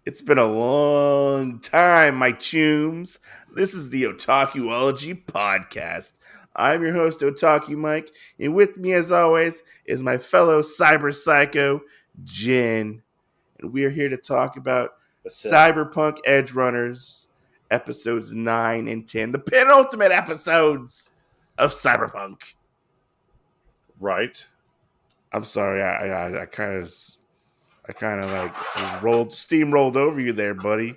It's been a long time, my chooms. This is the Otakuology Podcast. I'm your host, Otaku Mike, and with me, as always, is my fellow cyber psycho, Jin. And we are here to talk about What's up? Cyberpunk Edgerunners, episodes 9 and 10, the penultimate episodes of Cyberpunk. Right. I'm sorry, I kind of like steamrolled over you there, buddy.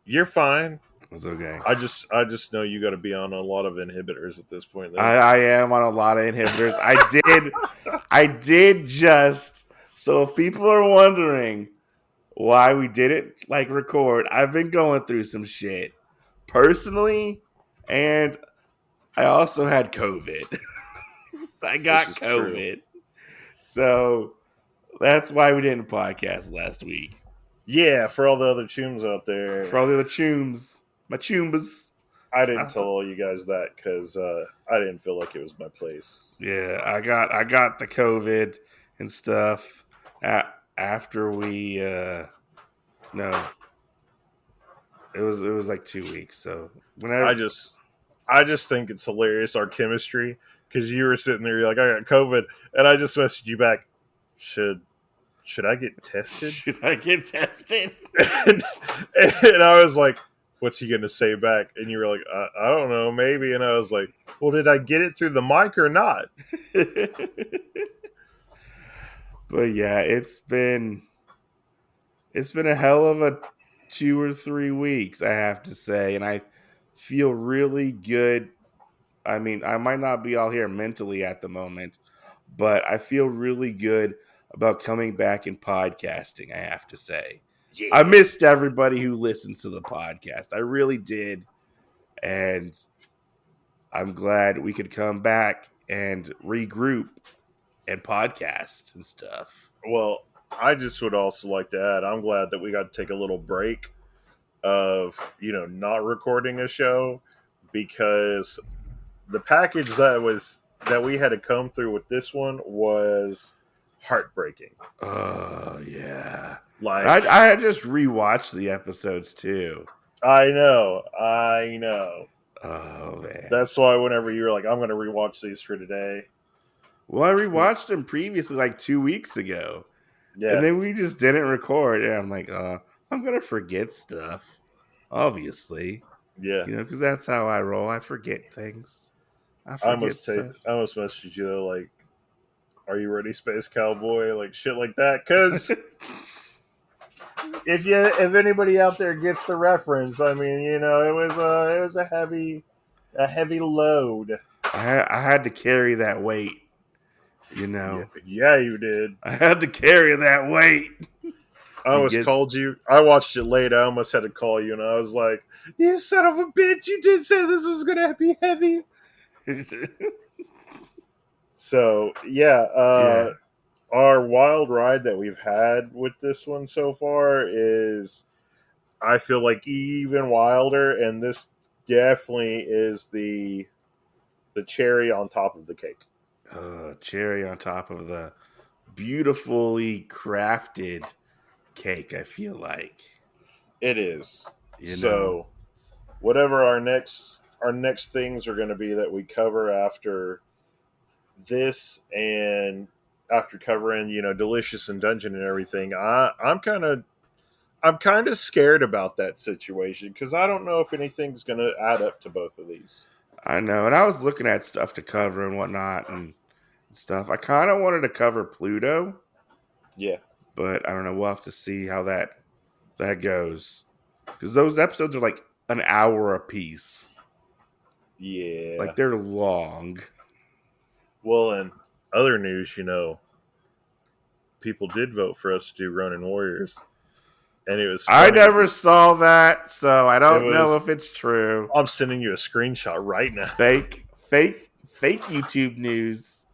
You're fine. It's okay. I just know you got to be on a lot of inhibitors at this point. I am on a lot of inhibitors. I did just. So if people are wondering why we didn't record, I've been going through some shit personally, and I also had COVID. I got COVID. True. So that's why we didn't podcast last week. Yeah, for all the other chooms out there. For all the other chooms. My choombas. I didn't tell all you guys that because I didn't feel like it was my place. Yeah, I got the COVID and stuff after we no. It was like 2 weeks. So whenever I just think it's hilarious, our chemistry, because you were sitting there, you're like, I got COVID, and I just messaged you back, should I get tested? Should I get tested? and I was like, what's he going to say back? And you were like, I don't know, maybe. And I was like, well, did I get it through the mic or not? But yeah, it's been a hell of a 2 or 3 weeks, I have to say. And I feel really good. I mean, I might not be all here mentally at the moment, but I feel really good about coming back and podcasting, I have to say. Yeah. I missed everybody who listens to the podcast. I really did. And I'm glad we could come back and regroup and podcast and stuff. Well, I just would also like to add, I'm glad that we got to take a little break of, not recording a show, because the package that we had to come through with this one was heartbreaking. Oh, yeah. Like I just rewatched the episodes too. I know. Oh, man. That's why whenever you were like, I'm going to rewatch these for today. Well, I rewatched them previously 2 weeks ago. Yeah. And then we just didn't record. And I'm like, I'm going to forget stuff. Obviously. Yeah. Because that's how I roll. I forget things. I almost messaged you though, like, are you ready, Space Cowboy? Like shit like that. Because if anybody out there gets the reference, I mean, it was a heavy load. I had to carry that weight. Yeah, you did. I had to carry that weight. I almost called you. I watched it late. I almost had to call you, and I was like, you son of a bitch, you did say this was going to be heavy. So, yeah. Our wild ride that we've had with this one so far is, I feel like, even wilder, and this definitely is the cherry on top of the cake. Cherry on top of the beautifully crafted cake, I feel like. It is. So, whatever our next things are going to be that we cover after this, and after covering, Delicious and Dungeon and everything, I'm kind of scared about that situation, because I don't know if anything's going to add up to both of these. I know, and I was looking at stuff to cover and whatnot and stuff. I kind of wanted to cover Pluto. Yeah. But I don't know. We'll have to see how that goes. Because those episodes are an hour a piece. Yeah. They're long. Well, in other news, people did vote for us to do Ronin Warriors. And it was funny. I never saw that, so I don't know if it's true. I'm sending you a screenshot right now. Fake YouTube news.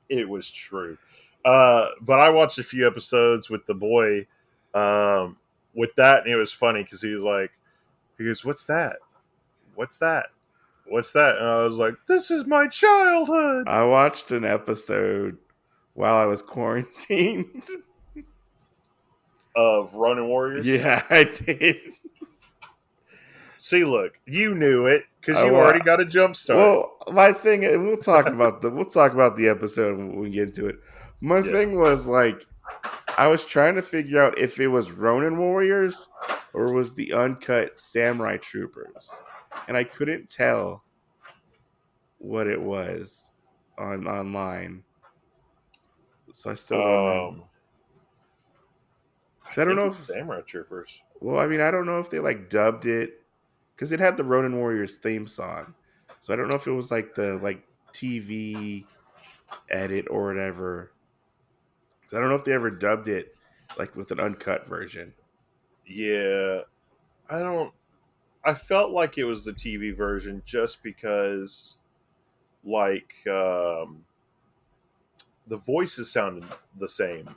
It was true. But I watched a few episodes with the boy with that, and it was funny because he goes, what's that? And I was like, this is my childhood. I watched an episode while I was quarantined. of Ronin Warriors? Yeah, I did. See, look, you knew it because you Well, already got a jump start. well, my thing. We'll talk about the episode when we get into it. My Yeah. thing was like I was trying to figure out if it was Ronin Warriors or was the uncut Samurai Troopers, and I couldn't tell what it was online. So I still don't know. Um, I 'Cause I don't think know it's if. Samurai Troopers. Well, I mean, I don't know if they like dubbed it because it had the Ronin Warriors theme song. So I don't know if it was like the TV edit or whatever. So I don't know if they ever dubbed it like with an uncut version. Yeah, I don't. I felt like it was the TV version just because, like, the voices sounded the same.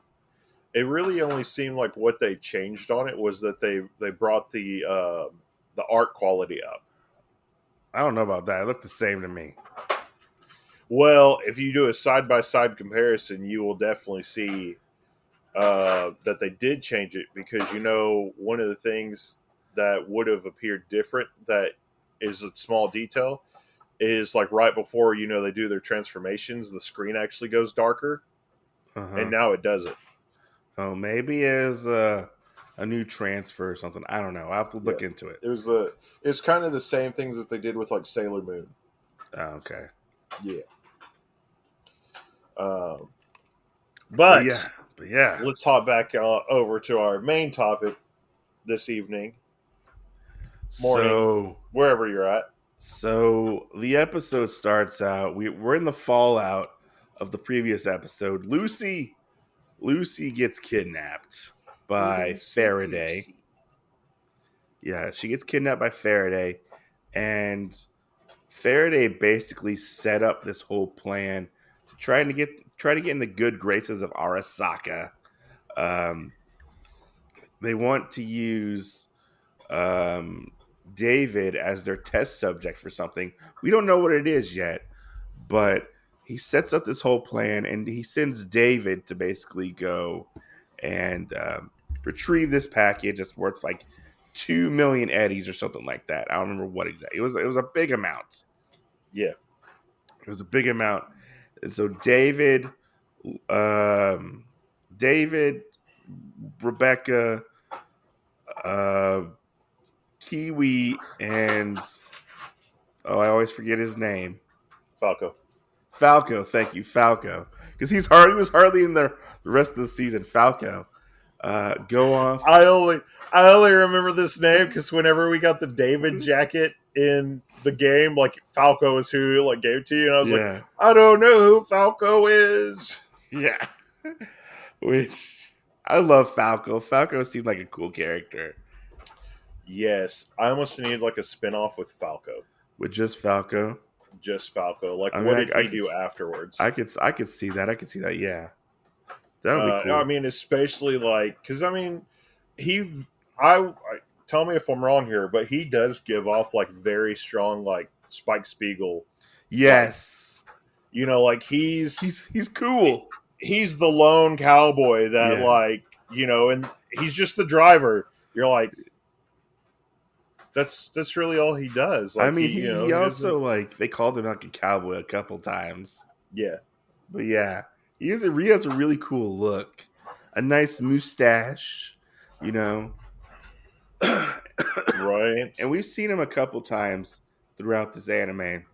It really only seemed like what they changed on it was that they brought the art quality up. I don't know about that. It looked the same to me. Well, if you do a side by side comparison, you will definitely see that they did change it because one of the things that would have appeared different that is a small detail is like right before they do their transformations, the screen actually goes darker, and Uh-huh. now it doesn't. Oh, maybe as a new transfer or something. I don't know. I'll have to Yeah, look into it. it's kind of the same things that they did with like Sailor Moon. Oh, okay. Yeah. Um, But but yeah. But yeah. let's hop back over to our main topic this evening, morning, So wherever you're at. So the episode starts out. We're in the fallout of the previous episode. Lucy gets kidnapped by Faraday. Lucy. Yeah, she gets kidnapped by Faraday, and Faraday basically set up this whole plan to try to get in the good graces of Arasaka. Um, they want to use um, David as their test subject for something. We don't know what it is yet, but he sets up this whole plan and he sends David to basically go and retrieve this package. It's worth like 2 million eddies or something like that. I don't remember what exactly. It was a big amount. Yeah. It was a big amount, and so um, David, Rebecca, uh, Kiwi, and I always forget his name. Falco. Falco, thank you, Falco, because he was hardly in the rest of the season. Falco, go off. I only remember this name because whenever we got the David jacket in the game, like Falco is who like gave it to you, and I was like, Yeah, I don't know who Falco is. yeah. Which I love Falco. Falco seemed like a cool character. Yes, I almost need like a spinoff with Falco. With just Falco. Just Falco. Like, I mean, what did he do afterwards? I could see that. I could see that. Yeah, that would be cool. I mean, especially like because I mean, I tell me if I'm wrong here, but he does give off like very strong like Spike Spiegel. Yes, Like he's cool. He's the lone cowboy that and he's just the driver. You're like, that's really all he does. Like, I mean, he also doesn't. they called him like a cowboy a couple times. Yeah. But yeah, he has a really cool look, a nice mustache, you know. Right. And we've seen him a couple times throughout this anime.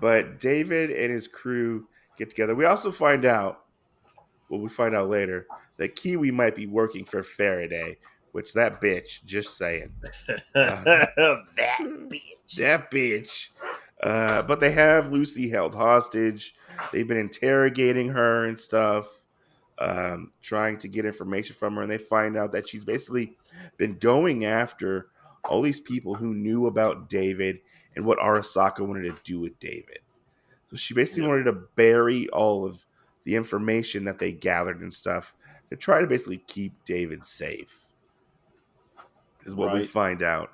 But David and his crew get together. We also find out, we find out later, that Kiwi might be working for Faraday, which that bitch, just saying. That bitch. That bitch. But they have Lucy held hostage. They've been interrogating her and stuff, trying to get information from her. And they find out that she's basically been going after all these people who knew about David and what Arasaka wanted to do with David. So she basically wanted to bury all of the information that they gathered and stuff to try to basically keep David safe, is what we find out.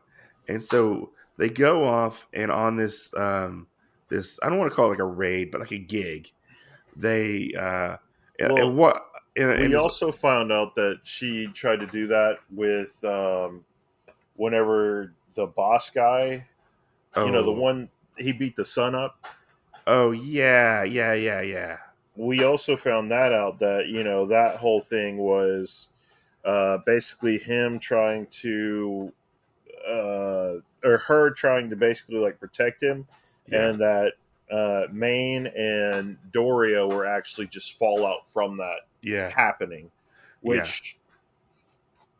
And so they go off and on this I don't want to call it like a raid, but like a gig. They Well, and what We also found out that she tried to do that with whenever the boss guy, the one he beat the sun up. Oh yeah. We also found that out that that whole thing was basically him trying to or her trying to basically like protect him, Yeah. and that Maine and Doria were actually just fallout from that happening, which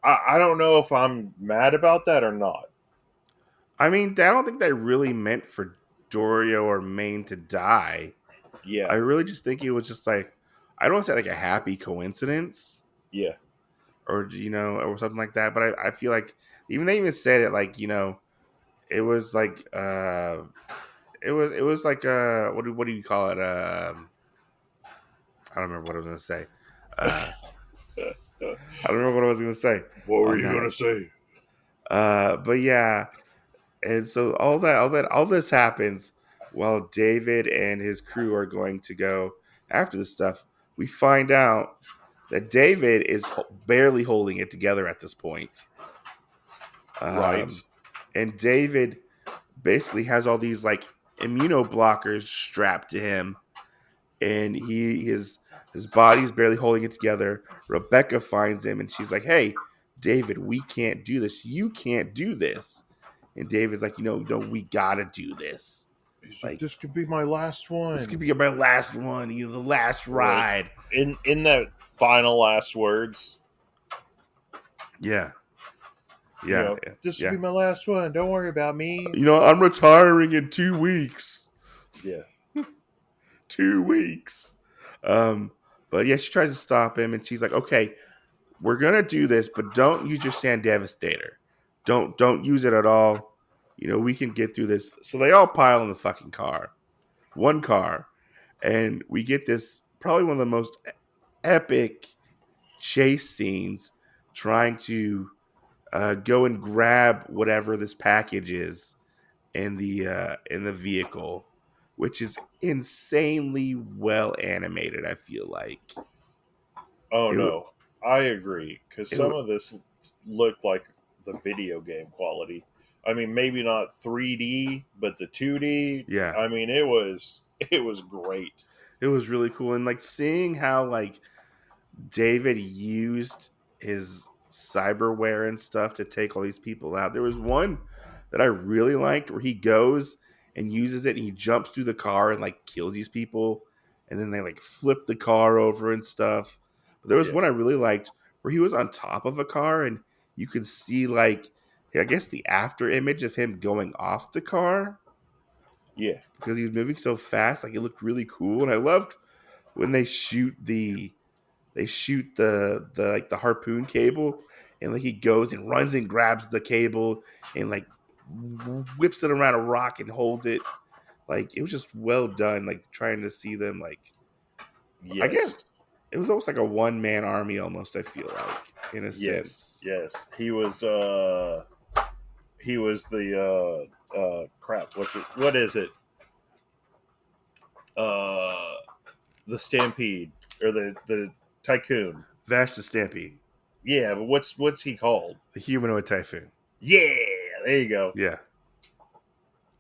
I don't know if I'm mad about that or not. I mean, I don't think they really meant for Dorio or Maine to die. Yeah. I really just think it was just like, I don't want to say like a happy coincidence. Yeah. Or, or something like that. But I feel like they even said it like, it was like, it was like, what do you call it? I don't remember what I was going to say. I don't remember what I was going to say. What were you going to say? But yeah. And so all this happens while David and his crew are going to go after this stuff. We find out that David is barely holding it together at this point. Right. And David basically has all these like immunoblockers strapped to him, and his body's barely holding it together. Rebecca finds him, and she's like, "Hey, David, we can't do this. You can't do this." And David's like, no, we gotta do this. He's like, this could be my last one. This could be my last one. The last ride. In that final last words. Yeah. This will be my last one. Don't worry about me. I'm retiring in 2 weeks. Yeah. 2 weeks. But yeah, she tries to stop him, and she's like, okay, we're gonna do this, but don't use your Sand Devastator. Don't use it at all. We can get through this. So they all pile in the fucking car. One car. And we get this probably one of the most epic chase scenes trying to go and grab whatever this package is in the vehicle, which is insanely well animated, I feel like. Oh, no. I agree. Because some of this looked like the video game quality. I mean, maybe not 3D, but the 2D. Yeah. I mean, it was great. It was really cool. And like seeing how like David used his cyberware and stuff to take all these people out. There was one that I really liked where he goes and uses it and he jumps through the car and like kills these people, and then they like flip the car over and stuff. But there was one I really liked where he was on top of a car and you could see like, I guess, the after image of him going off the car. Yeah. Because he was moving so fast. Like, it looked really cool. And I loved when they shoot the like the harpoon cable, and like he goes and runs and grabs the cable and like whips it around a rock and holds it. Like, it was just well done. Like, trying to see them, like, yes. I guess it was almost like a one-man army almost, I feel like, in a sense. Yes. He was the crap, what is it? The Stampede, or the Tycoon. Vash the Stampede. Yeah, but what's he called? The Humanoid Typhoon. Yeah, there you go. Yeah,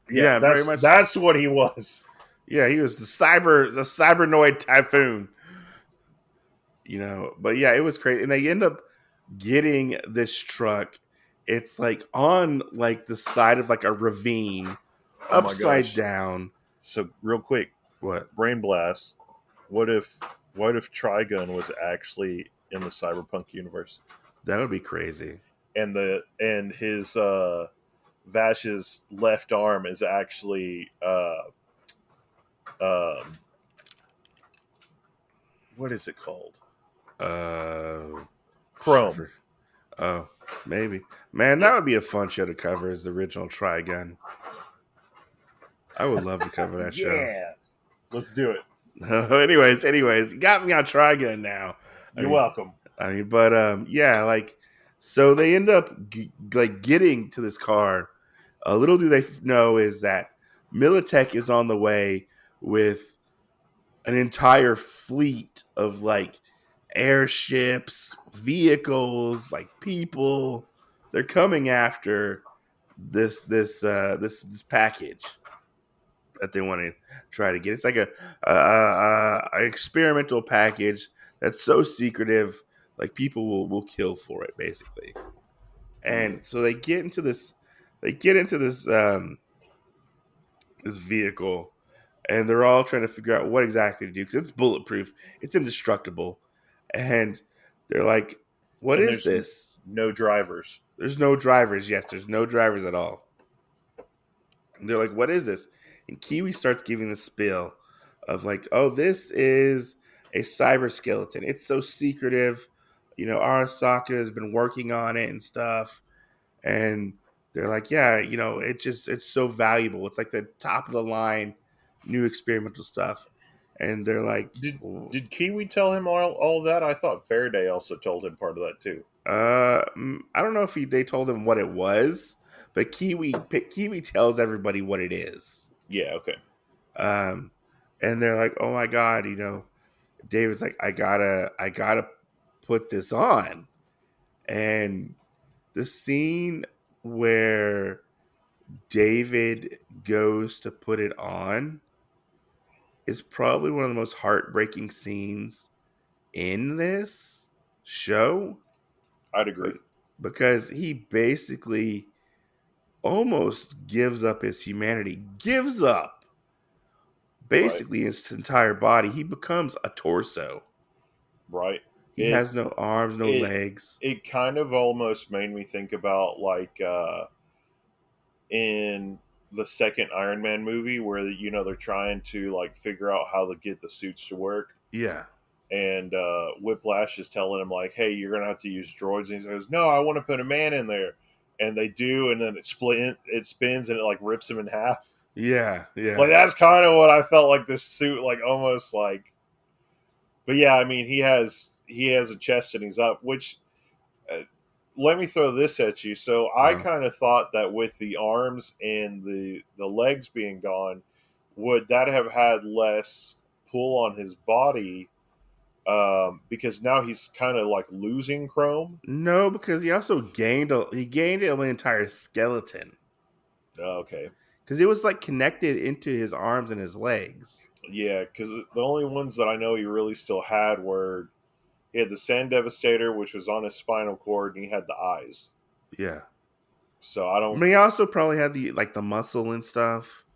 very much. That's what he was. Yeah, he was the Cybernoid Typhoon. But yeah, it was crazy. And they end up getting this truck. It's like on like the side of like a ravine, upside down. So real quick, what? Brain blast. What if Trigun was actually in the Cyberpunk universe? That would be crazy. And his Vash's left arm is actually what is it called? Chrome. Oh, maybe. Man, that would be a fun show to cover, as the original Trigun. I would love to cover that show. Yeah. Let's do it. anyways, you got me on Trigun now. You're welcome. Yeah, like, so they end up like getting to this car. Little do they know is that Militech is on the way with an entire fleet of like airships, vehicles, like people. They're coming after this package that they want to try to get. It's like an experimental package that's so secretive, like people will kill for it, basically. Mm. And so they get into this, they get into this vehicle, and they're all trying to figure out what exactly to do because it's bulletproof, it's indestructible, and they're like, "What And is there's this?" no drivers. There's no drivers. Yes, there's no drivers at all. And they're like, "What is this?" And Kiwi starts giving the spiel of like, "Oh, this is a cyber skeleton. It's so secretive. Arasaka has been working on it and stuff." And they're like, "Yeah, it's so valuable. It's like the top of the line new experimental stuff." And they're like, Did Kiwi tell him all that? I thought Faraday also told him part of that too. I don't know if they told him what it was, but Kiwi tells everybody what it is. Yeah, okay. Um, and they're like, "Oh my god," David's like, I gotta put this on." And the scene where David goes to put it on is probably one of the most heartbreaking scenes in this show, I'd be- agree. because he basically almost gives up his humanity, gives up Right. basically his entire body. He becomes a torso. Right. He It has no arms, no it legs. it kind of almost made me think about like in the second Iron Man movie where they're trying to like figure out how to get the suits to work, Yeah. and Whiplash is telling him like, "Hey, you're gonna have to use droids," and he goes, "No, I want to put a man in there," and they do, and then it spins, and it like rips him in half. Yeah. Like Yeah. that's kind of what I felt like this suit, like almost like. But yeah, I mean, he has a chest and he's up, which uh, let me throw this at you. So I Uh, kind of thought that with the arms and the legs being gone, would that have had less pull on his body? Because now he's kind of like losing chrome. no, because he gained an entire skeleton Okay, because it was like connected into his arms and his legs. yeah, because the only ones that I know he really still had were he had the Sand Devastator, which was on his spinal cord, and he had the eyes. Yeah. So I I don't. mean, he also probably had the muscle and stuff,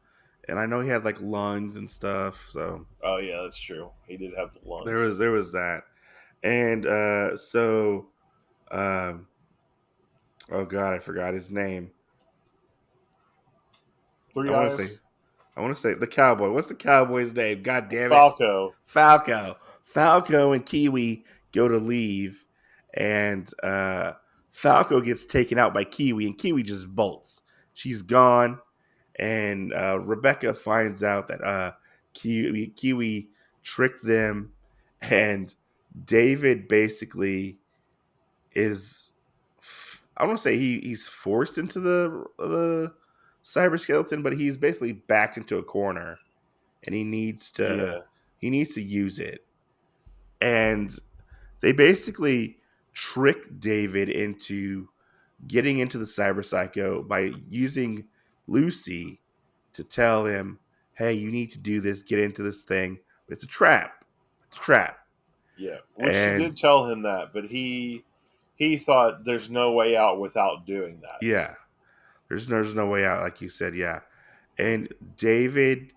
and I know he had like lungs and stuff. So Oh yeah, that's true. He did have the there lungs. was there was that, and um, oh god, I forgot his name. I Three want to say eyes. I want to say the cowboy. What's the cowboy's name? God damn it, Falco. Falco. Falco and Kiwi go to leave, and Falco gets taken out by Kiwi, and Kiwi just bolts. She's gone, and Rebecca finds out that Kiwi tricked them, and David basically is. I don't want to say he's forced into the cyber skeleton, but he's basically backed into a corner, and Yeah, he needs to use it. And they basically trick David into getting into the cyber psycho by using Lucy to tell him, "Hey, you need to do this. Get into this thing. But it's a trap. It's a trap." yeah. Which she And did tell him that, but he thought there's no way out without doing that. yeah, there's no way out, like you said. Yeah, and David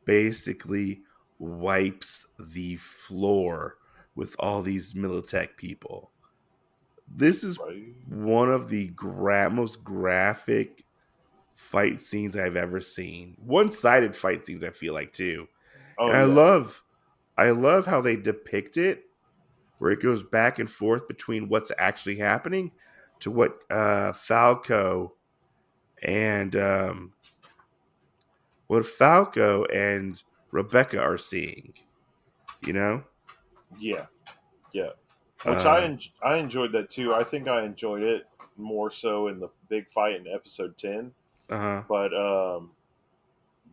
basically wipes the floor with all these Militech people. This is Right? one of the most graphic fight scenes I've ever seen. One-sided fight scenes, I feel like, too. Oh And yeah, I love how they depict it, where it goes back and forth between what's actually happening to what Falco and Rebecca are seeing. You know, yeah, yeah. Which uh, I enjoyed that too. I think I enjoyed it more so in the big fight in episode 10. uh, But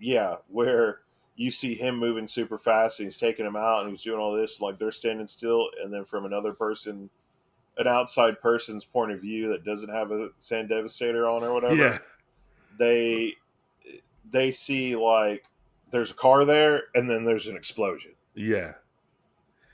yeah, where you see him moving super fast and he's taking him out and he's doing all this, like they're standing still, and then from another person, an outside person's point of view that doesn't have a Sand Devastator on or Yeah. whatever, they see like there's a car there and then there's an explosion. Yeah.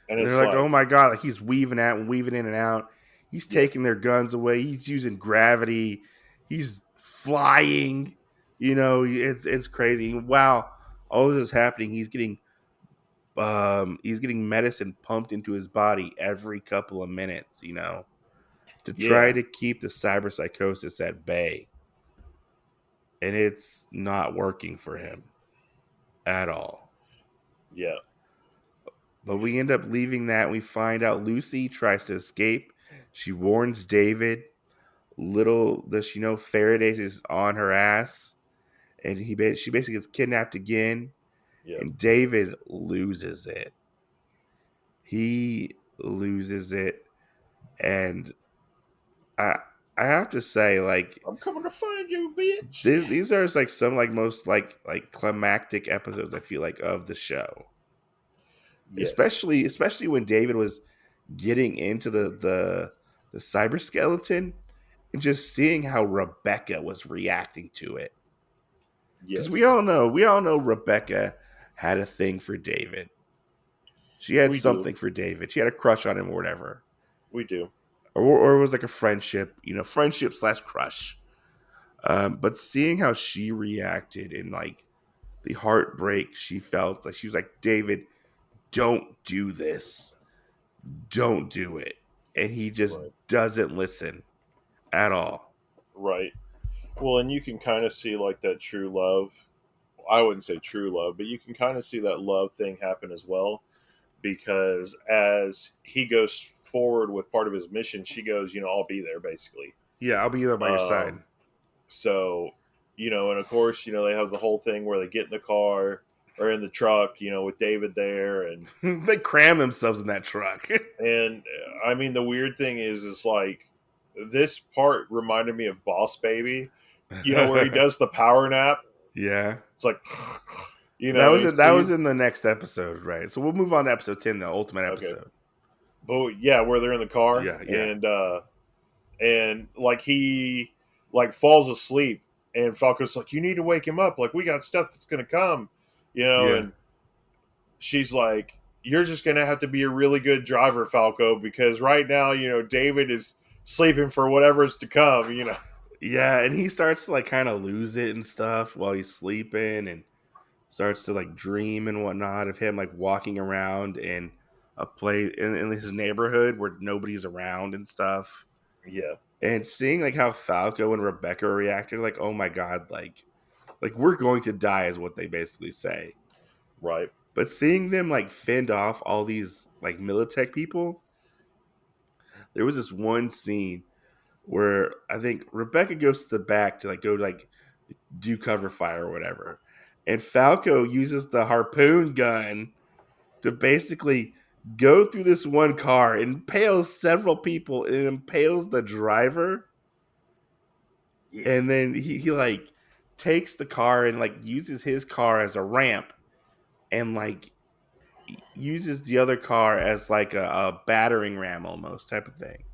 And And they're it's like, oh like, my God, like he's weaving out and weaving in and out. He's yeah, taking their guns away. He's using gravity. He's flying. You know, it's crazy. Wow, all of this is happening. He's getting medicine pumped into his body every couple of minutes, you know, to try yeah, to keep the cyberpsychosis at bay. And it's not working for him at all. yeah, But we end up leaving that. We find out Lucy tries to escape. She warns David. Little does she know Faraday is on her ass, and she basically gets kidnapped again. yeah. And David loses it. He loses it, and I I have to say, like, I'm coming to find you, bitch. these are like some like most like climactic episodes I feel like of the show, Yes, especially when David was getting into the cyber skeleton and just seeing how Rebecca was reacting to it. Because yes, we all know Rebecca had a thing for David. She had we do, something for David. She had a crush on him or whatever. we do. Or it was like a friendship, you know, friendship slash crush. But seeing how she reacted and like the heartbreak she felt, like she was like, David, don't do this. Don't do it. And he just Right, doesn't listen at all. right. Well, and you can kind of see like that true love. I wouldn't say true love, but you can kind of see that love thing happen as well, because as he goes forward with part of his mission, she goes, I'll be there basically. Yeah, I'll be there by your side. Um, so, and of course, they have the whole thing where they get in the car or in the truck, with David there, and They cram themselves in that truck. I mean, the weird thing is like this part reminded me of Boss Baby, where he does the power nap. Yeah. It's like, he That was sees. in the next episode, right? So we'll move on to episode 10, the ultimate Okay, episode. but yeah, where they're in the car Yeah, yeah. and like he like falls asleep, and Falco's like, you need to wake him up, like we got stuff that's gonna come, Yeah. and she's like, you're just gonna have to be a really good driver, Falco, because right now, David is sleeping for whatever's to come. Yeah, and he starts to like kind of lose it and stuff while he's sleeping and starts to like dream and whatnot of him like walking around in a place in his neighborhood where nobody's around and stuff. Yeah, And seeing like how Falco and Rebecca reacted, like, oh my God, like we're going to die is what they basically say. right. But seeing them like fend off all these like Militech people, there was this one scene where I think Rebecca goes to the back to like go like do cover fire or whatever. And Falco uses the harpoon gun to basically go through this one car, impales several people, and impales the driver. Yeah, And then he like takes the car and like uses his car as a ramp and like uses the other car as like a battering ram almost type of thing.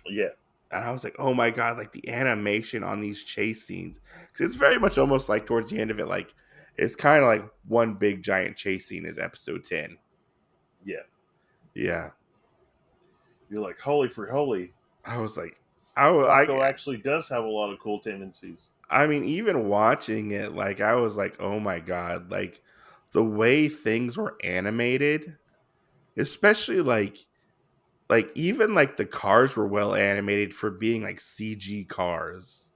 yeah, And I was like, oh my God, like the animation on these chase scenes. Because it's very much almost like towards the end of it, like it's kind of like one big giant chase scene is episode 10. yeah. Yeah. You're like, holy for holy, I was like, Falco actually does have a lot of cool tendencies. I mean, even watching it, like I was like, oh my God, like the way things were animated, especially like even like the cars were well animated for being like CG cars.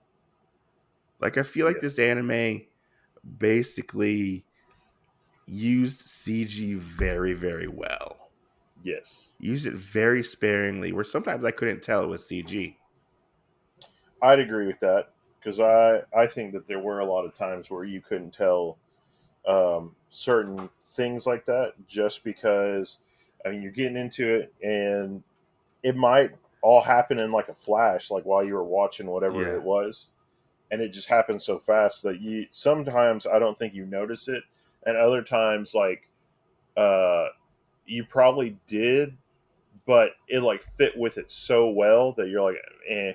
Like I feel like Yeah, this anime basically used CG very, very well. yes. Used it very sparingly, where sometimes I couldn't tell it was CG. I'd agree with that, because I think that there were a lot of times where you couldn't tell certain things like that, just because, I mean, you're getting into it and it might all happen in like a flash, like while you were watching whatever Yeah. it was, and it just happens so fast that you sometimes I don't think you notice it and other times like uh, you probably did, but it like fit with it so well that you're like, Yeah.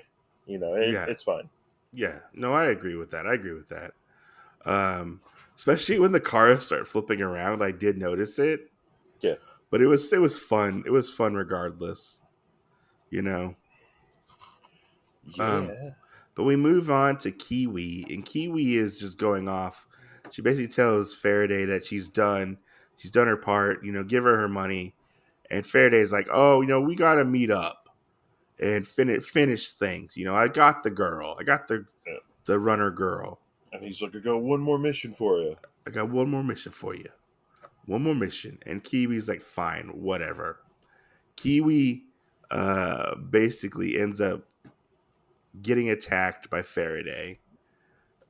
it's fine. Yeah. No, I agree with that. I agree with that. Especially when the cars start flipping around, I did notice it, Yeah, but it was fun. It was fun regardless, you know. Um, yeah, but we move on to Kiwi, and Kiwi is just going off. She basically tells Faraday that she's done. She's done her part. Give her her money. And Faraday's like, oh, we got to meet up and finish things. I got the girl. I got yeah. the runner girl. And he's like, I got one more mission for you. I got one more mission for you. One more mission. And Kiwi's like, fine, whatever. Kiwi basically ends up getting attacked by Faraday,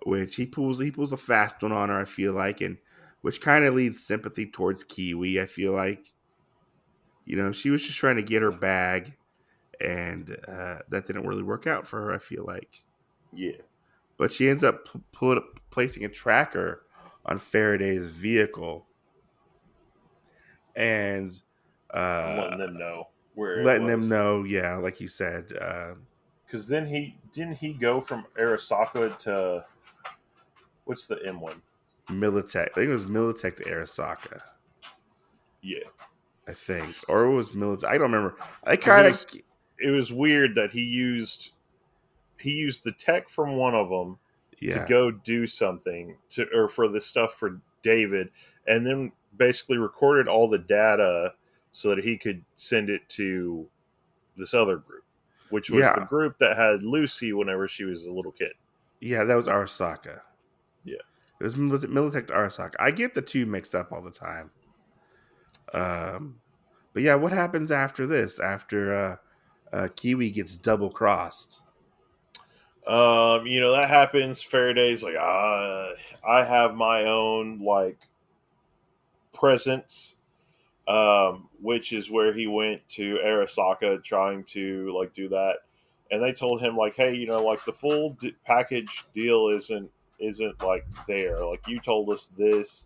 which he pulls a fast one on her, I feel like, and which kind of leads sympathy towards Kiwi, I feel like. She was just trying to get her bag, and that didn't really work out for her, I feel like. Yeah, But she ends up placing a tracker on Faraday's vehicle and I'm uh, letting them know where it letting them was. know, yeah, like you said, Because then he didn't he go from Arasaka to what's the M one? Militech. I think it was Militech to Arasaka, Yeah, I think. Or it was Militech. I don't remember. I because it kind of, was it was weird that he used the tech from one of them to yeah. go do something to or for the stuff for David, and then basically recorded all the data so that he could send it to this other group, which was the Yeah. group that had Lucy whenever she was a little kid. Yeah, that was Arasaka. Yeah. Was it Militech to Arasaka? I get the two mixed up all the time. Um, but yeah, what happens after this? After Kiwi gets double crossed. That happens. Faraday's like, I have my own like presence, which is where he went to Arasaka trying to like do that, and they told him like, hey, like the full package deal isn't like there. Like you told us this,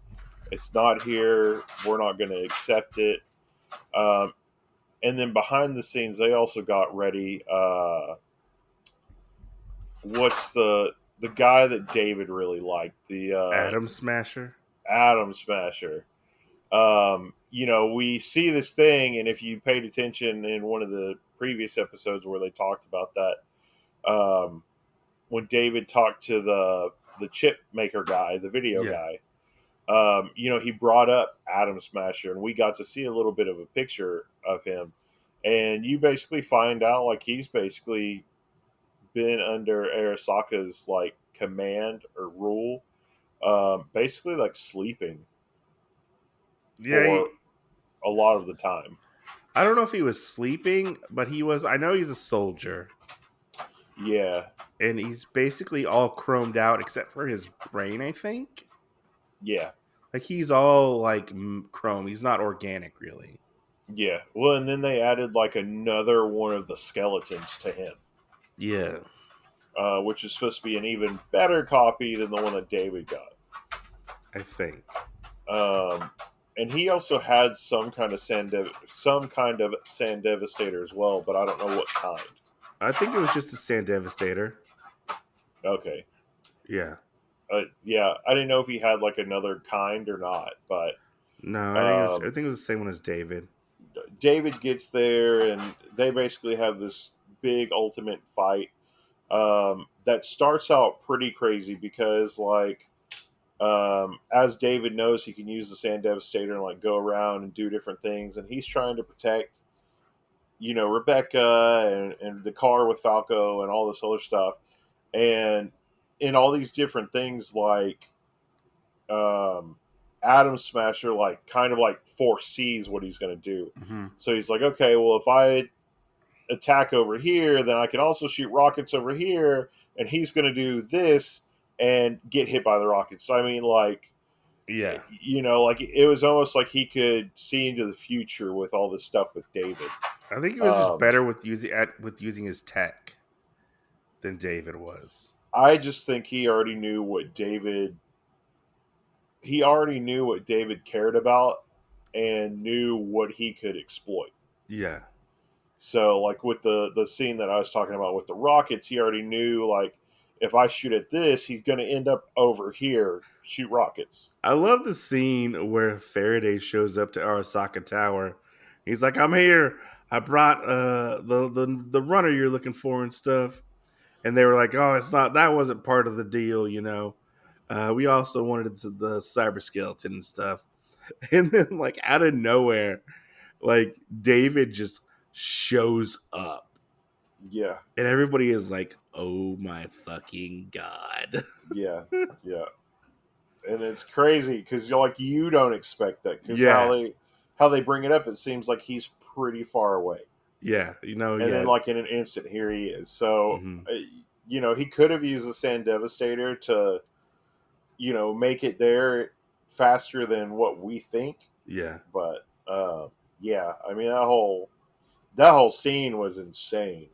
it's not here. We're not going to accept it. Um, and then behind the scenes, they also got ready. What's the guy that David really liked? The Atom Smasher. Atom Smasher. We see this thing, and if you paid attention in one of the previous episodes where they talked about that, when David talked to the chip maker guy, the video Yeah. guy, he brought up Atom Smasher, and we got to see a little bit of a picture of him, and you basically find out like he's basically been under Arasaka's like command or rule, basically like sleeping Yeah, for a lot of the time. I don't know if he was sleeping, but he was. I know he's a soldier, Yeah, and he's basically all chromed out except for his brain, I think. yeah, Like he's all like chrome. He's not organic, really. yeah. Well, and then they added like another one of the skeletons to him, Yeah. which is supposed to be an even better copy than the one that David got. I think. Um, and he also had some kind of sand devastator as well, but I don't know what kind. I think it was just a Sand Devastator. Okay, Yeah. yeah, I didn't know if he had like another kind or not, but No, I um, think it was the same one as David. David gets there, and they basically have this big ultimate fight that starts out pretty crazy because, like, as David knows, he can use the Sand Devastator and like go around and do different things, and he's trying to protect, Rebecca and the car with Falco and all this other stuff, and in all these different things, like um, Adam Smasher, like kind of like foresees what he's going to do. Mm-hmm. So he's like, okay, well, if I attack over here, then I can also shoot rockets over here, and he's going to do this and get hit by the rockets. So, I mean, like, Yeah. like it was almost like he could see into the future with all this stuff with David. I think he was just Um, better with using his tech than David was. I just think he already knew what David he already knew what David cared about and knew what he could exploit. Yeah. So, like with the scene that I was talking about with the rockets, he already knew like if I shoot at this, he's going to end up over here, shoot rockets. I love the scene where Faraday shows up to Arasaka Tower. He's like, "I'm here. I brought the runner you're looking for and stuff." And they were like, "Oh, it's not. That wasn't part of the deal, you know. We also wanted the cyber skeleton and stuff." And then, like out of nowhere, like David just shows up, Yeah, and everybody is like, "Oh my fucking god!" yeah, yeah. And it's crazy because you don't expect that because Yeah, how they bring it up, it seems like he's pretty far away, yeah, you know, and then yeah. like in an instant, here he is. So, Hmm. he could have used the Sand Devastator to make it there faster than what we think. Yeah, But yeah, I mean that whole scene was insane.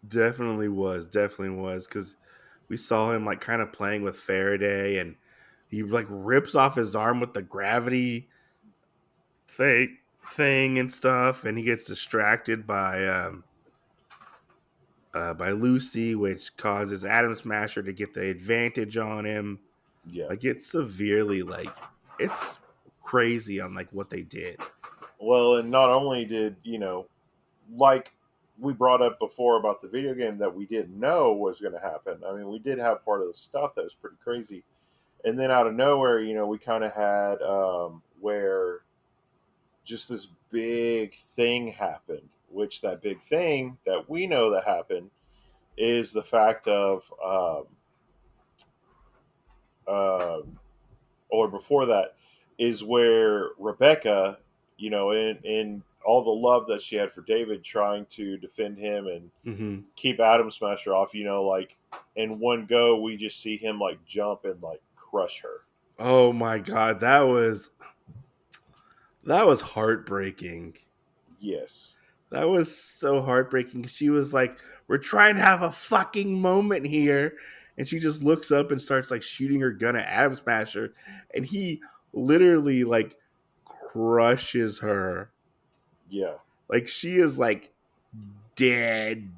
definitely was because we saw him like kind of playing with Faraday, and he like rips off his arm with the gravity thing thing and stuff, and he gets distracted by Lucy, which causes Atom Smasher to get the advantage on him. Yeah. Like it's severely like it's crazy on like what they did. Well, and not only did like we brought up before about the video game that we didn't know was going to happen. I mean, we did have part of the stuff that was pretty crazy, and then out of nowhere, we kind of had where just this big thing happened. Which that big thing that we know that happened is the fact of um, or before that is where Rebecca, in all the love that she had for David, trying to defend him and Hmm. keep Adam Smasher off, like in one go, we just see him like jump and like crush her. Oh my god, that was heartbreaking. Yes. That was so heartbreaking. She was like, "We're trying to have a fucking moment here," and she just looks up and starts like shooting her gun at Adam Smasher, and he literally like crushes her. Yeah. Like she is like dead,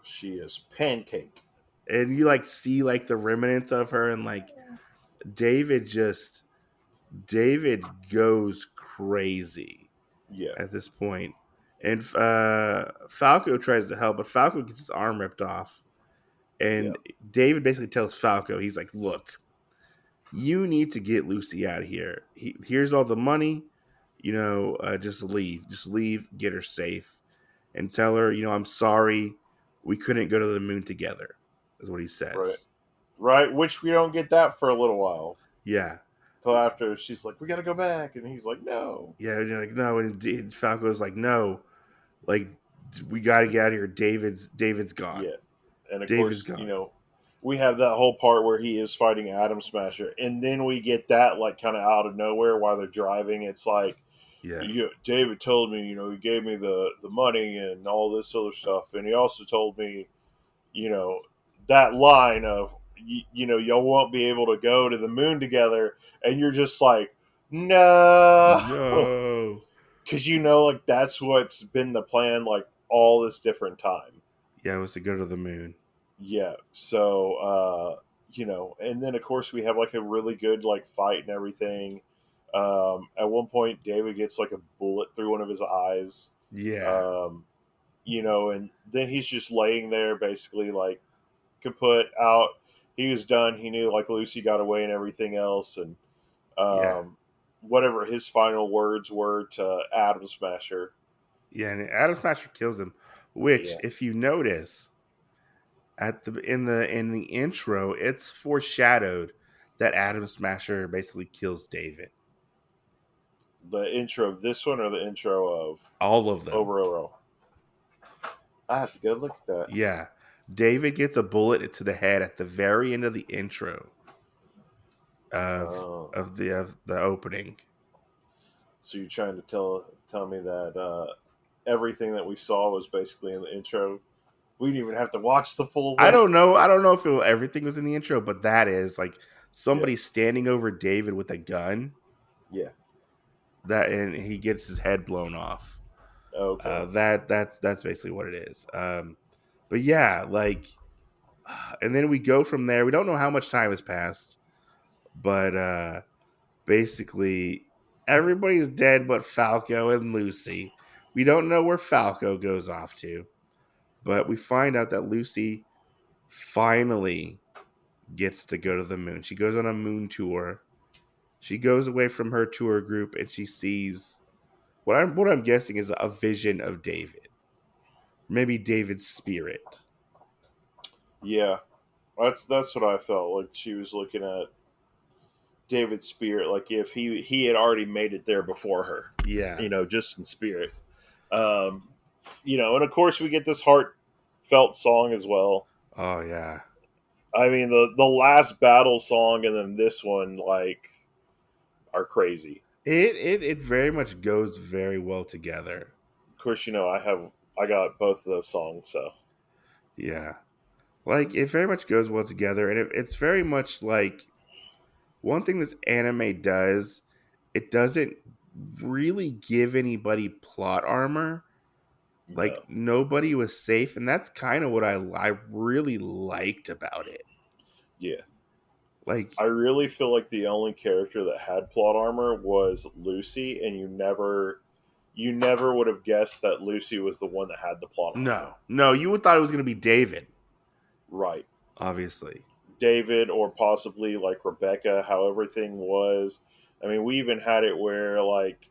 She is pancake. and you like see like the remnants of her, and like David just David goes crazy Yeah. at this point. And Falco tries to help, but Falco gets his arm ripped off. Yeah. And David basically tells Falco, he's like, "Look, you need to get Lucy out of here. Here's all the money. Just leave. Just leave. Get her safe, and tell her, I'm sorry. We couldn't go to the moon together." Is what he Right. says. Right. Which we don't get that for a little while. Yeah, Till after she's like, we got to go back. And he's like, no. yeah. And you're like, no, and Falco's like, no, like we got to get out of here. David's gone. Yeah. And of David's course, gone. we have that whole part where he is fighting Adam Smasher. And then we get that, like, kind of out of nowhere while they're driving. It's like, Yeah, David told me, he gave me the money and all this other stuff. And he also told me, you know, that line of, y'all won't be able to go to the moon together. And you're just like, no. no. Because, like, that's what's been the plan, like, all this different time. Yeah, it was to go to the moon. Yeah. So, and then of course we have like a really good like fight and everything. At one point, David gets like a bullet through one of his eyes. Yeah, Um, and then he's just laying there basically like kaput out. He was done. He knew like Lucy got away and everything else, and yeah, whatever his final words were to Adam Smasher. yeah. And Adam Smasher kills him. Which, Yeah. if you notice, in the intro, it's foreshadowed that Adam Smasher basically kills David. The intro of this one or the intro of All of them. overall. I have to go look at that. Yeah. David gets a bullet to the head at the very end of the intro of Oh, the opening. so you're trying to tell me that everything that we saw was basically in the intro. We didn't even have to watch the full I thing. don't know. I don't know if everything was in the intro, but that is like somebody standing over David with a gun. Yeah. And he gets his head blown off. Okay. That's basically what it is. But yeah, like, and then we go from there. We don't know how much time has passed, but basically everybody's dead but Falco and Lucy. We don't know where Falco goes off to, but we find out that Lucy finally gets to go to the moon. She goes on a moon tour. She goes away from her tour group and she sees what I'm guessing is a vision of David. Maybe David's spirit. Yeah, that's what I felt like. She was looking at David's spirit, like if he had already made it there before her. Yeah. Just in spirit. Um, and of course we get this heartfelt song as well. Oh yeah. I mean the last battle song and then this one like are crazy. It very much goes very well together. Of course, I got both of those songs, so Yeah. Like it very much goes well together, and it's very much like one thing this anime does. It doesn't really give anybody plot armor. Like no. nobody was safe, and that's kind of what I really liked about it. Yeah. Like I really feel like the only character that had plot armor was Lucy, and you never would have guessed that Lucy was the one that had the plot armor. no, you would thought it was going to be David, Right. obviously. David or possibly like Rebecca, how everything was. I mean, we even had it where like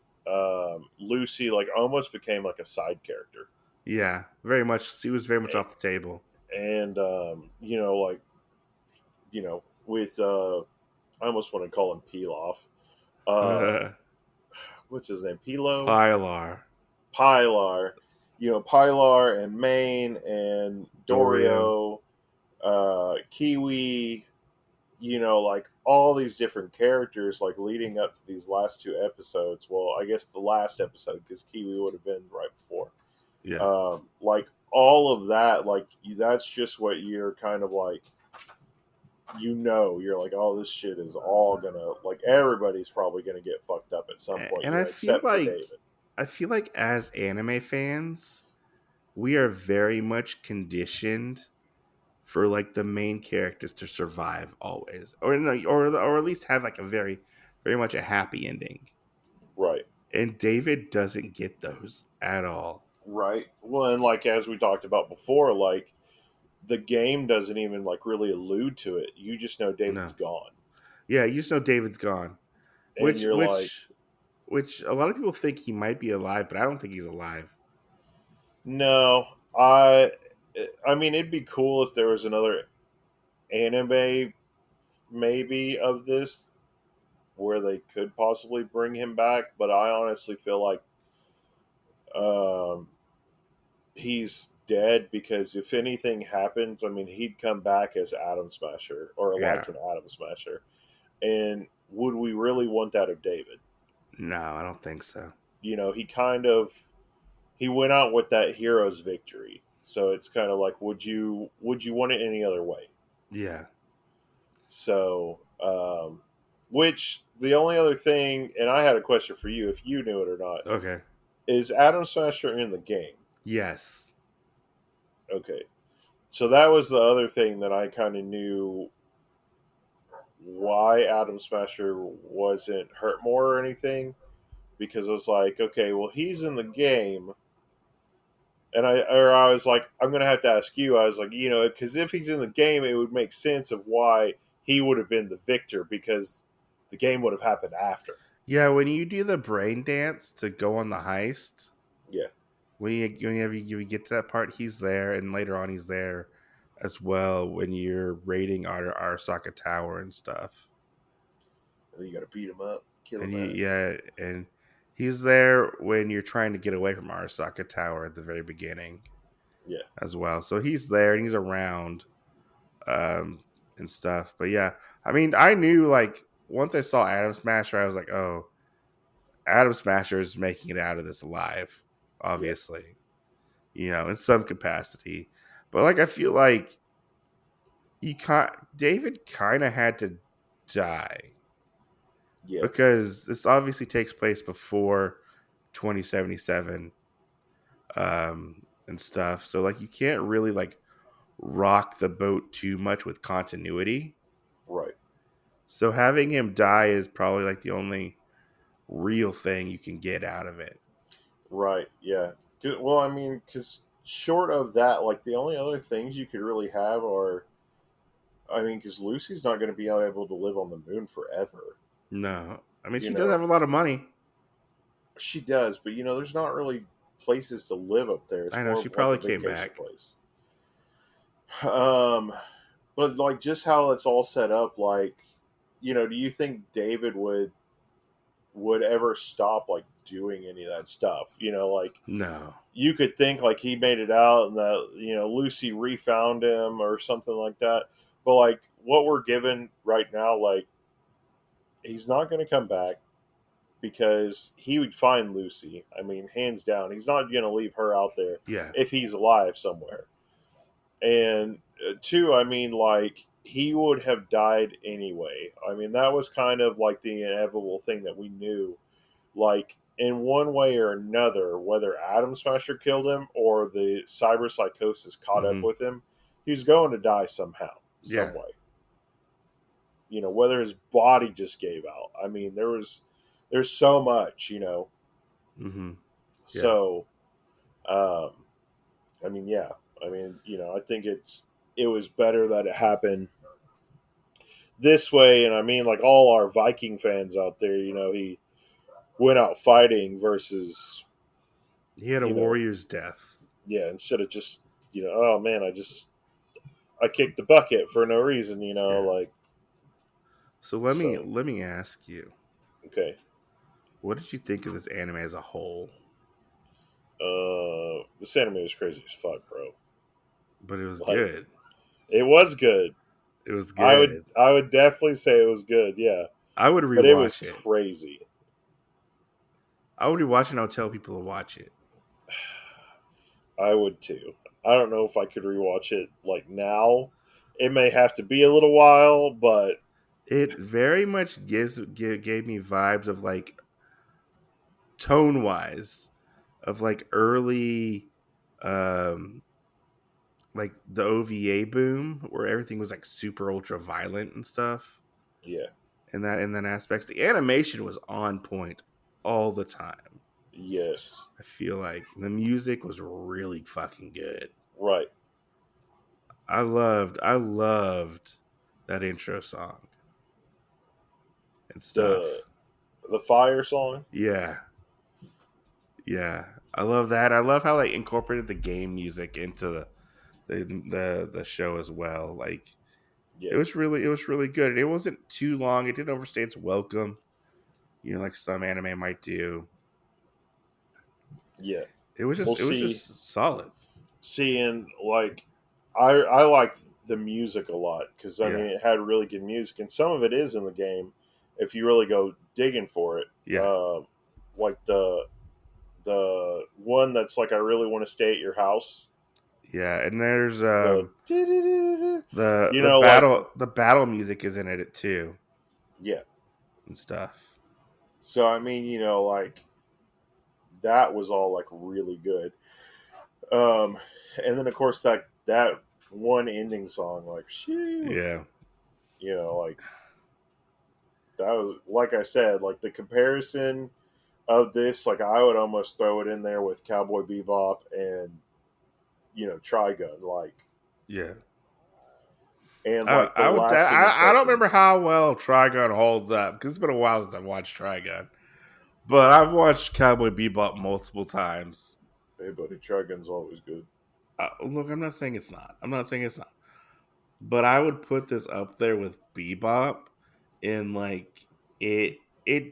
Lucy like almost became like a side character. Yeah, very much. She was very much off the table. And like with I almost want to call him Pilaf. What's his name? Pilo? Pilar, Pilar. Pilar and Maine and Dorio. Dorio, Kiwi, like all these different characters, like leading up to these last two episodes. Well, I guess the last episode, because Kiwi would have been right before. Yeah, Like all of that, like that's just what you're kind of like, you're like, oh, this shit is all gonna, like, everybody's probably gonna get fucked up at some point, and except for David. I feel like as anime fans, we are very much conditioned for like the main characters to survive always, or no, or at least have like a very much a happy ending. Right. And David doesn't get those at all. Right. Well, and like as we talked about before, like the game doesn't even like really allude to it. You just know David's No. gone. Yeah, you just know David's gone. And Which you're like, which which a lot of people think he might be alive, but I don't think he's alive. no, I mean it'd be cool if there was another anime maybe of this where they could possibly bring him back, but I honestly feel like um he's dead because if anything happens, I mean, he'd come back as Atom Smasher or Yeah. like an Atom Smasher. And would we really want that of David? No, I don't think so. He went out with that hero's victory. So it's kind of like, would you want it any other way? Yeah. So, which the only other thing, and I had a question for you, if you knew it or not, Okay. is Atom Smasher in the game? Yes. Okay. So that was the other thing that I kind of knew why Atom Smasher wasn't hurt more or anything, because I was like, okay, well, he's in the game, and I was like, I'm gonna have to ask you. I was like, because if he's in the game, it would make sense of why he would have been the victor, because the game would have happened after. Yeah, when you do the brain dance to go on the heist, Yeah, whenever you get to that part, he's there, and later on he's there as well when you're raiding Arasaka Tower and stuff. and then you got to beat him up, kill And him. and he's there when you're trying to get away from Arasaka Tower at the very beginning. Yeah, as well. So he's there and he's around and stuff. But yeah, I mean, I knew like once I saw Atom Smasher, I was like, oh, Atom Smasher is making it out of this alive, yeah, obviously, in some capacity. But like, I feel like David kind of had to die. Yeah. Because this obviously takes place before 2077 and stuff. So like you can't really like rock the boat too much with continuity. Right. So having him die is probably like the only real thing you can get out of it. Right. Yeah. Well, I mean, because short of that, like the only other things you could really have are, I mean, because Lucy's not going to be able to live on the moon forever. No. I mean, You she does know, have a lot of money. she does, but there's not really places to live up there. It's I know more she of like a probably came vacation back. place. Um, but like just how it's all set up, like, do you think David would ever stop like doing any of that stuff? Like No. you could think like he made it out and that Lucy refound him or something like that, but like what we're given right now, like he's not going to come back because he would find Lucy. I mean, hands down, he's not going to leave her out there Yeah. if he's alive somewhere. And two, I mean, like he would have died anyway. I mean, that was kind of like the inevitable thing that we knew. Like in one way or another, whether Atom Smasher killed him or the cyberpsychosis caught up Mm-hmm. with him, he was going to die somehow, Yeah. some way. Whether his body just gave out. I mean, there's so much. Mm-hmm. Yeah. So, um, I mean, yeah. I mean, I think it was better that it happened this way. And I mean, like all our Viking fans out there, he went out fighting versus, He had a you know, warrior's death. yeah, instead of just, oh man, I kicked the bucket for no reason, Yeah. like, So so, let me ask you, okay. what did you think of this anime as a whole? This anime was crazy as fuck, bro. But it was Like, good. it was good. It was I would, good. I would definitely say it was good, yeah. I would But it was rewatch it. crazy. I would rewatch it and I would tell people to watch it. I would too. I don't know if I could rewatch it like now. It may have to be a little while, but It very much gave me vibes of like tone wise of like early um like the OVA boom where everything was like super ultra violent and stuff. yeah, In that aspects. The animation was on point all the time. yes, I feel like the music was really fucking good. right. I loved that intro song and The stuff. the fire song, Yeah. Yeah. I love that. I love how they incorporated the game music into the show as well. Like yeah, it was really good. It wasn't too long. It didn't overstay its welcome, like some anime might do. yeah. We'll It was see. just solid. And like, I liked the music a lot because I Yeah. mean it had really good music, and some of it is in the game if you really go digging for it. Yeah. Like the one that's like I really want to stay at your house. Yeah, and there's The like the battle music is in it too yeah. and stuff. So I mean, like that was all like really good. Um, and then of course that one ending song, like shoo, Yeah. like that was like I said, like the comparison of this, like I would almost throw it in there with Cowboy Bebop and Trigun, like Yeah. and like the lasting I don't impression. remember how well Trigun holds up because it's been a while since I watched Trigun. But I've watched Cowboy Bebop multiple times. Hey, buddy, Trigun's always good. Look, I'm not saying it's not. I'm not saying it's not. But I would put this up there with Bebop in like it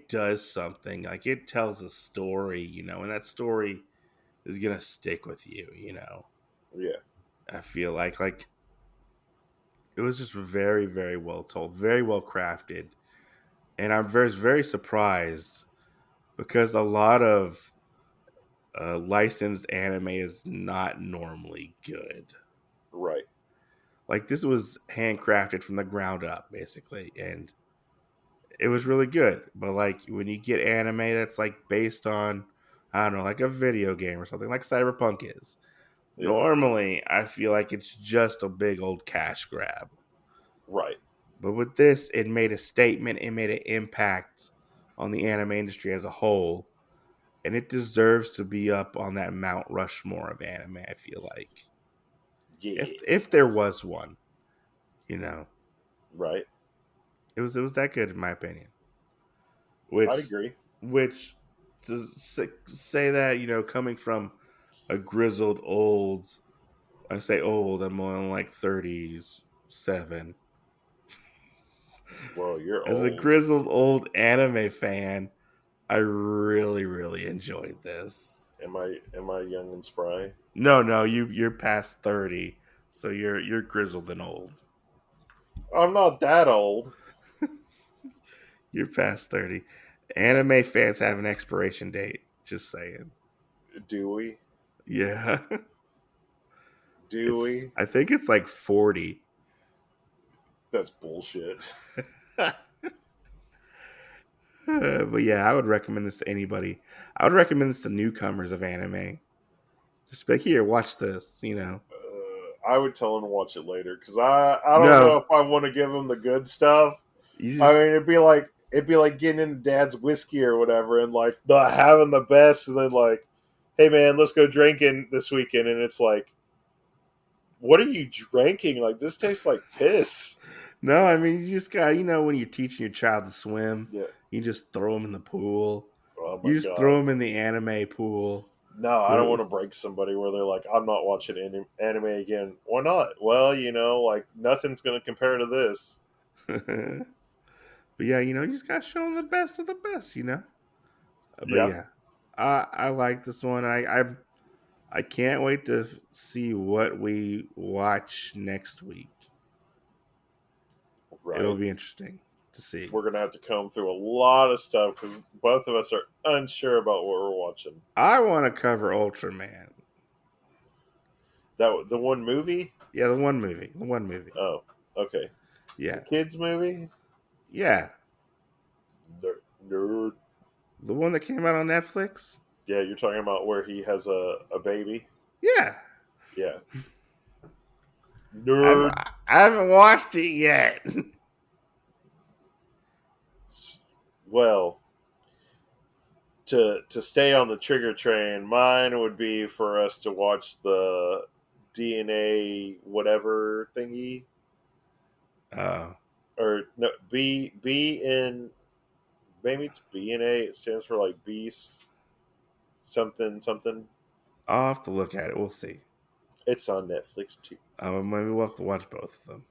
does something. Like it tells a story, and that story is gonna stick with you. Yeah, I feel like it was just very, very well told, very well crafted. And I'm very, very surprised because a lot of licensed anime is not normally good. right. Like this was handcrafted from the ground up, basically, and it was really good. But like when you get anime that's like based on, I don't know, like a video game or something like Cyberpunk is. Yeah. Normally, I feel like it's just a big old cash grab. Right. But with this, it made a statement, it made an impact on the anime industry as a whole, and it deserves to be up on that Mount Rushmore of anime, I feel like. Yeah. If there was one, you know. Right. It was that good in my opinion. I'd Which agree. which to say that, coming from a grizzled old, I say old, I'm only like 37. Well, you're As a old. grizzled old anime fan, I really, really enjoyed this. Am I young and spry? No, you're past 30, so you're grizzled and old. I'm not that old. You're past 30. Anime fans have an expiration date. Just saying. Do we? Yeah. Do we? I think it's like 40. That's bullshit. But yeah, I would recommend this to anybody. I would recommend this to newcomers of anime. Just be like, here, watch this. I would tell him to watch it later because I don't know No, if I want to give him the good stuff. you I just mean, it'd be like getting into Dad's whiskey or whatever, and like the having the best, and then like, hey man, let's go drinking this weekend, and it's like, what are you drinking? Like this tastes like piss. no. I mean, you just got when you're teaching your child to swim, Yeah. you just throw them in the pool. Oh my You just throw god. them in the anime pool. No, I don't want Well, to break somebody where they're like, I'm not watching anime again. Why not? Well, like nothing's gonna compare to this. but yeah, you just gotta show them the best of the best. But Yeah. yeah, I like this one. I can't wait to see what we watch next week. It'll Right. be interesting to see. We're gonna have to comb through a lot of stuff because both of us are unsure about what we're watching. I want to cover Ultraman. That the one movie? Yeah, the one movie. The one movie. Oh, okay. The Yeah, kids movie? yeah, Nerd. the one that came out on Netflix. Yeah, you're talking about where he has a baby. Yeah, Yeah. I've Nerd. I haven't watched it yet. Well, to stay on the trigger train, mine would be for us to watch the DNA whatever thingy, Oh, or no, B in maybe it's B and A. It stands for like beast something something. I'll have to look at it. We'll see. It's on Netflix too. Maybe we'll have to watch both of them.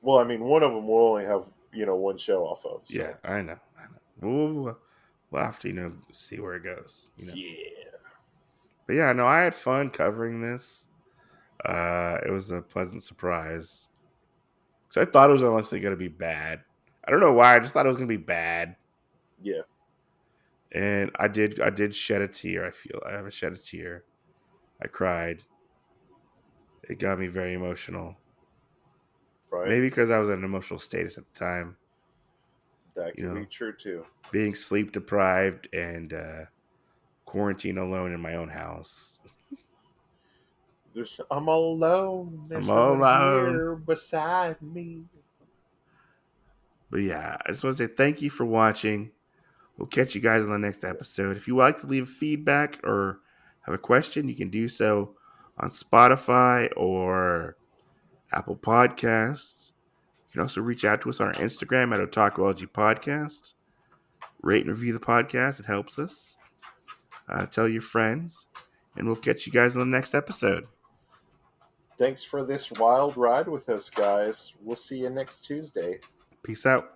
Well, I mean, one of them will only have one show off of. So. Yeah, I know. We'll have to see where it goes. Yeah. But yeah, no, I had fun covering this. It was a pleasant surprise because I thought it was honestly going to be bad. I don't know why. I just thought it was going to be bad, Yeah. and I did shed a tear. I have shed a tear. I cried. It got me very emotional. Right. Maybe because I was in an emotional status at the time. That could be true too. Being sleep deprived and quarantined alone in my own house. I'm alone. I'm There's no all one alone. here beside me. But yeah, I just want to say thank you for watching. We'll catch you guys on the next episode. If you would like to leave feedback or have a question, you can do so on Spotify or Apple Podcasts. You can also reach out to us on our Instagram at Otakuology Podcast. Rate and review the podcast. It helps us. Tell your friends. And we'll catch you guys on the next episode. Thanks for this wild ride with us, guys. We'll see you next Tuesday. Peace out.